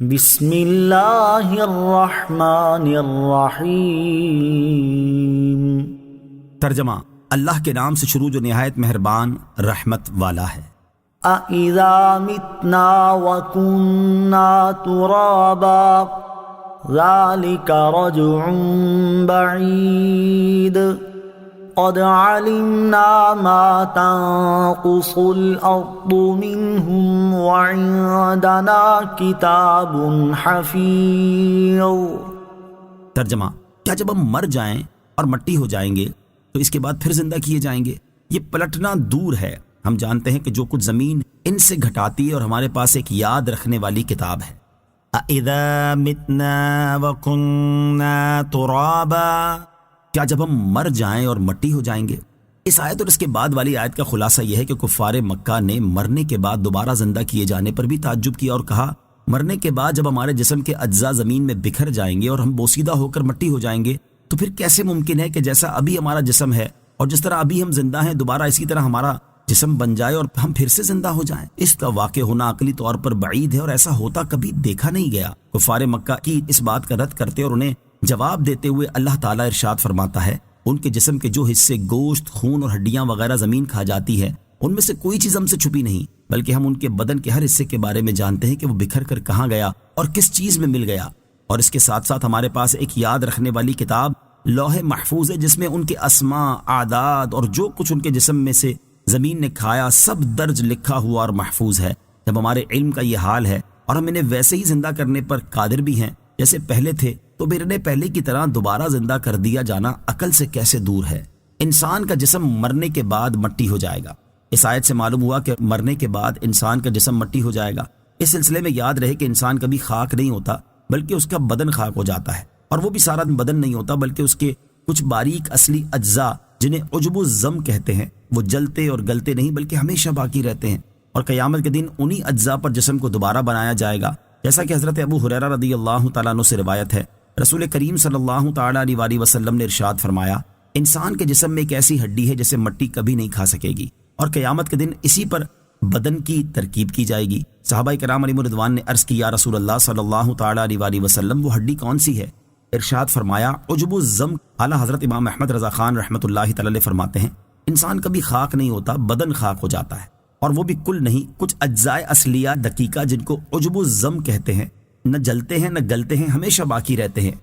بسم اللہ الرحمن الرحیم۔ ترجمہ: اللہ کے نام سے شروع جو نہایت مہربان رحمت والا ہے۔ اَإِذَا مِتْنَا وَكُنَّا تُرَابًا ذَلِكَ رَجْعٌ بَعِيدٌ قَدْ عَلِمْنَا مَا تَنقُصُ الْأَرْضُ مِنْهُمْ وَعِندَنَا كِتَابٌ حَفِيظٌ۔ ترجمہ: کیا جب ہم مر جائیں اور مٹی ہو جائیں گے تو اس کے بعد پھر زندہ کیے جائیں گے؟ یہ پلٹنا دور ہے، ہم جانتے ہیں کہ جو کچھ زمین ان سے گھٹاتی ہے، اور ہمارے پاس ایک یاد رکھنے والی کتاب ہے۔ اَإِذَا مِتْنَا وَكُنَّا تُرَابًا، کیا جب ہم مر جائیں اور مٹی ہو جائیں گے؟ اس آیت اور اس کے بعد والی آیت کا خلاصہ یہ ہے کہ کفار مکہ نے مرنے کے بعد دوبارہ زندہ کیے جانے پر بھی تعجب کیا اور کہا، مرنے کے بعد جب ہمارے جسم کے اجزاء زمین میں بکھر جائیں گے اور ہم بوسیدہ ہو کر مٹی ہو جائیں گے تو پھر کیسے ممکن ہے کہ جیسا ابھی ہمارا جسم ہے اور جس طرح ابھی ہم زندہ ہیں دوبارہ اسی طرح ہمارا جسم بن جائے اور ہم پھر سے زندہ ہو جائیں؟ اس کا واقع ہونا عقلی طور پر بعید ہے اور ایسا ہوتا کبھی دیکھا نہیں گیا۔ کفار مکہ کی اس بات کا رد کرتے اور انہیں جواب دیتے ہوئے اللہ تعالیٰ ارشاد فرماتا ہے، ان کے جسم کے جو حصے گوشت، خون اور ہڈیاں وغیرہ زمین کھا جاتی ہے ان میں سے کوئی چیز ہم سے چھپی نہیں، بلکہ ہم ان کے بدن کے ہر حصے کے بارے میں جانتے ہیں کہ وہ بکھر کر کہاں گیا اور کس چیز میں مل گیا۔ اور اس کے ساتھ ساتھ ہمارے پاس ایک یاد رکھنے والی کتاب لوح محفوظ ہے جس میں ان کے اسماء، اعداد اور جو کچھ ان کے جسم میں سے زمین نے کھایا سب درج لکھا ہوا اور محفوظ ہے۔ جب ہمارے علم کا یہ حال ہے اور ہم انہیں ویسے ہی زندہ کرنے پر قادر بھی ہیں جیسے پہلے تھے، تو پھر انہیں پہلے کی طرح دوبارہ زندہ کر دیا جانا عقل سے کیسے دور ہے؟ انسان کا جسم مرنے کے بعد مٹی ہو جائے گا۔ اس آیت سے معلوم ہوا کہ مرنے کے بعد انسان کا جسم مٹی ہو جائے گا۔ اس سلسلے میں یاد رہے کہ انسان کبھی خاک نہیں ہوتا بلکہ اس کا بدن خاک ہو جاتا ہے، اور وہ بھی سارا بدن نہیں ہوتا بلکہ اس کے کچھ باریک اصلی اجزاء جنہیں عجب الزم کہتے ہیں وہ جلتے اور گلتے نہیں بلکہ ہمیشہ باقی رہتے ہیں، اور قیامت کے دن انہی اجزاء پر جسم کو دوبارہ بنایا جائے گا، جیسا کہ حضرت ابو ہریرہ رضی اللہ تعالیٰ عنہ سے روایت ہے۔ رسول کریم صلی اللہ تعالیٰ علیہ وسلم نے ارشاد فرمایا، انسان کے جسم میں ایک ایسی ہڈی ہے جسے مٹی کبھی نہیں کھا سکے گی، اور قیامت کے دن اسی پر بدن کی ترکیب کی جائے گی۔ صحابہ کرام علیہم رضوان نے عرض کیا، یا رسول اللہ صلی اللہ تعالیٰ علیہ وسلم وہ ہڈی کون سی ہے؟ ارشاد فرمایا، عجب الزم۔ اعلیٰ حضرت امام احمد رضا خان رحمۃ اللہ تعالی فرماتے ہیں، انسان کبھی خاک نہیں ہوتا، بدن خاک ہو جاتا ہے، اور وہ بھی کل نہیں، کچھ اجزاء اصلیہ دقیقہ جن کو عجب الزم کہتے ہیں نہ جلتے ہیں نہ گلتے ہیں، ہمیشہ باقی رہتے ہیں۔